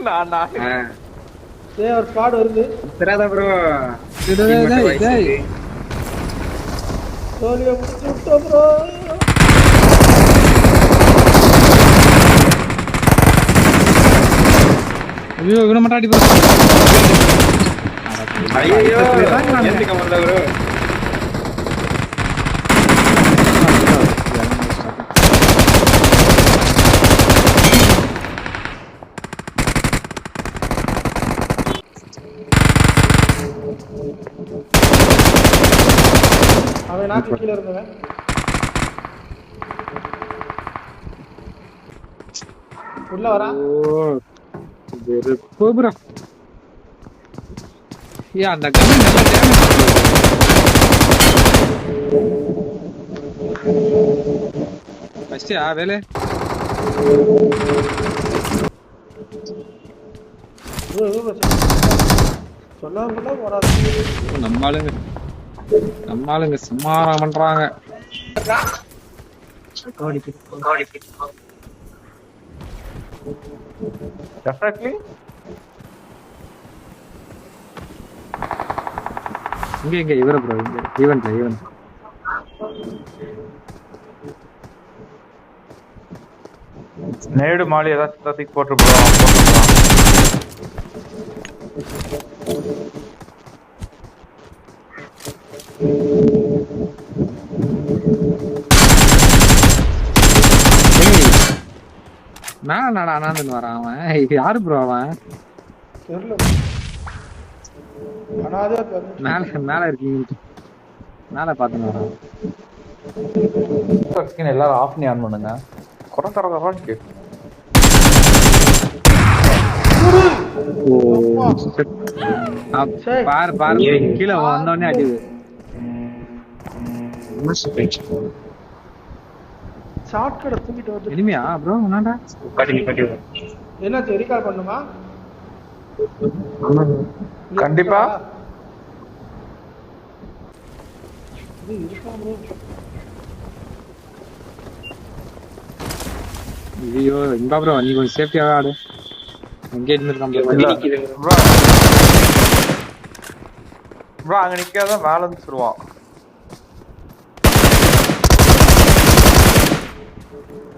நான் டேய் ஒரு ஸ்குவாட் வருது. தெரியாதா ப்ரோ? டேய் சோலிய முடிச்சு விட்டோம் ப்ரோ. ஐயோ இவன மட்டும் அடி ப்ரோ. ஐயோ ஏந்திக்க முடியல ப்ரோ. அவன் நாக்கு கீழ இருந்தவன். உள்ள வரா. வெறுப்பு ப்ரோ. யா அந்த கன் நல்லா டேமேஜ் பண்ணுது. ஃபர்ஸ்ட் வேலே சொல்லாம போறாது. நம்ம ஆளுங்க சும்மாரா பண்றாங்க. டெஃபினெட்லி இங்க இவர ப்ரோ ஈவென்ட்ல நேடு மாலி ஏதாச்சும் தூக்கி போட்டு போட்டுக்கலாம். மேல அனாந்தன் வரான் அவன். இது யாரு ப்ரோ அவன்? தெரியல. அனாதே மேல இருக்கீங்க. மேல பாத்துன்னு வரான். ஸ்கின் எல்லாரும் ஆஃப் பண்ணி ஆன் பண்ணுங்க. குறக்கறதான் கேக்கு. பாரு கீழே வந்தோடனே அடிது. ஷார்ட் கட் தூக்கிட்டு வந்து. எனிமியா ப்ரோ என்னடா? என்னாச்சு ரீகால் பண்ணுமா? கண்டிப்பா ஐயோ இங்க ப்ரோ நீ கொஞ்சம் சேஃப்டியாவே ஆடு. எங்கேஜ்மெண்ட் கம்ப்ளீட் ப்ரோ அங்க நிக்காத மேல இருந்து சுடுவான்.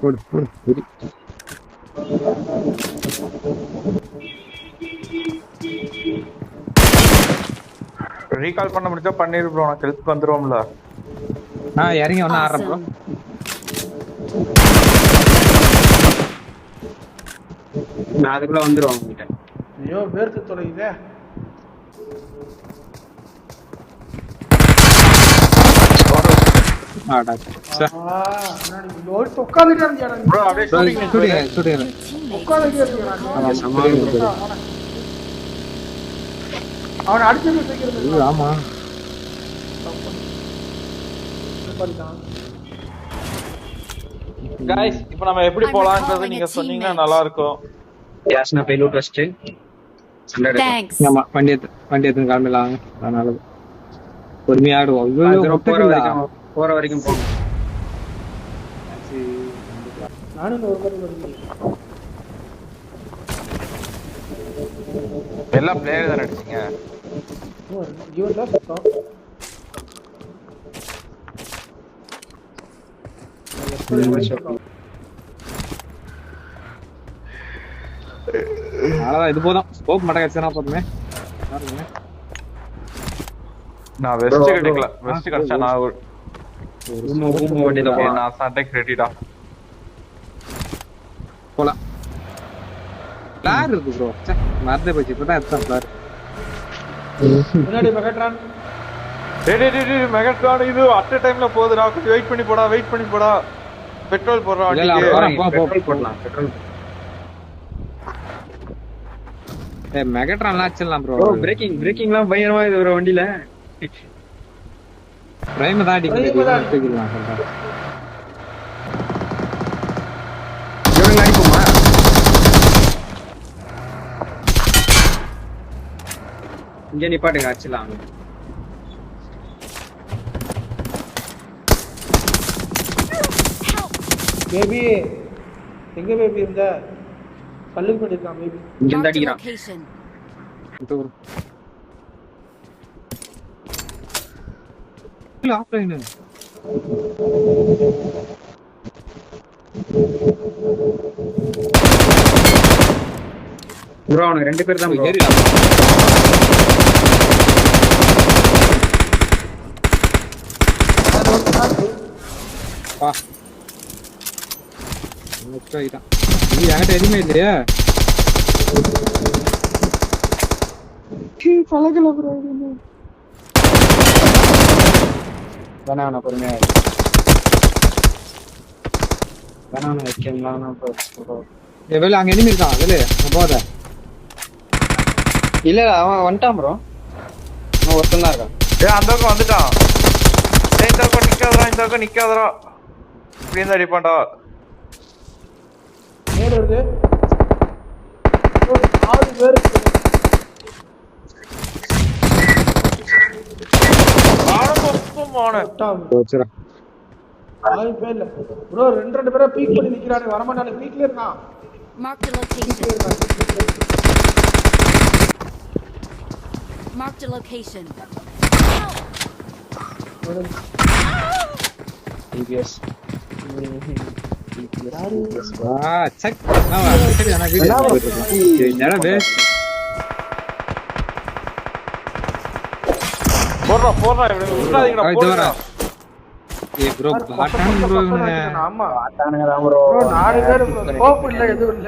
போடு சரி. ரீகால் பண்ண முடிஞ்சா பண்ணிரு ப்ரோ. நான் ஹெல்ப் வந்துருவோம்ல. இறங்கி ஒன்னு ஆடுறேன் ப்ரோ. நான் அதுக்குள்ள வந்துருவோம் உங்ககிட்ட. ஐயோ பேர்த்து தொலையுதே. உட்காந்துட்டே இருந்தியா ப்ரோ? அப்படியே சுடுங்க. உட்காந்துட்டே இருந்தியா? அவனை அடிச்சு ஆமா गाइस இப்போ நம்ம எப்படி போலாம்ன்றது நீங்க சொன்னீங்கன்னா நல்லா இருக்கும். யாஸ்னா பைலட் ஃபர்ஸ்ட் 100. Thanks. ஆமா வண்டி எடுத்து கிளம்பலாம். அதனால பொறுமையா ஆடுவோம். போற வரைக்கும் போங்க. நானும் ஒரு மாதிரி வருது. எல்லா பிளேயர் தான் அடிச்சீங்க. ஜீவன்ல சுத்தம். அவ்வளவுதான் இது போதும். ஸ்கோப் மட்டும் கிடைச்சா போதுமே. நான் வெஸ்ட் கிடைக்கல. வெஸ்ட் கிடைச்சா நான் ஒரு வண்டியில போலாம். நான் சண்டை ரெடிடா போலாம். பிளார் இருக்கு ப்ரோ. மறந்தே போச்சு. இப்பதான் எடுத்தேன் பிளார். முன்னாடி மெகாட்ரான். டேய் மெகாட்ரான் இது அட் a டைம்ல போகுதுடா. கொஞ்சம் வெயிட் பண்ணி போடா. பெட்ரோல் போடுறோம் வண்டிக்கு. பெட்ரோல் போடலாம். ஏய் மெகாட்ரான்லாம் அடிச்சலாம் ப்ரோ. ப்ரோ பிரேக்கிங்லாம் பயங்கரமா இது ஒரு வண்டியில. பிரைம் தான் அடிக்குது. தூக்கிடலாம் சொல்றேன். இவங்க அடிக்குமா? இங்க நிப்பாட்டுங்க அடிச்சலாம். பேபி எங்க பேபி இருந்த? கல்லுக்கு பண்ணிருக்கான் மேபி. இங்க இருந்து Marked a அடிக்கிறான். location. ஆஃப்லைன் ப்ரோ அவனுக்கு 2 பேர் தான் bro. ஏறிடலாம் பா ஓகேடா இது என்கிட்ட எதுவுமே இல்லையா பழகல ப்ரோ வேணாம் பொறுமையா வேணாம் வைக்கலாம் ப்ரோ. வேலை அங்க எனிமி இருக்கான் வேலை போத இல்ல அவன் வந்துட்டான் ப்ரோ. அவன் ஒருத்தன் தான் இருக்கான். அந்த பக்கம் வந்துட்டான். இந்த பக்கம் நிக்காதடா, இந்த பக்கம் நிக்காதடா. இப்படி இருந்தா அடிப்பான்டா. நேர் வருது. 6 பேர் போச்சுடா 6 பேர் இல்ல ப்ரோ. 2 பேரா பீக் பண்ணி நிக்கிறானே, வர மாட்டானே. பீக்ல இருக்கான். Marked a location. Marked a location. DPS வா செக் நான் சரி انا வீடியோ போட்டுறேன் என்னடா பேஸ் போடுறா இப்படி விட்டுறாதீங்கடா, போடுறா. ஏ ப்ரோ பாட்டான் ப்ரோ ஆமா ஆட்டானுங்க தான் ப்ரோ. 4 பேர் ஸ்கோப் இல்ல, எதுவும் இல்ல.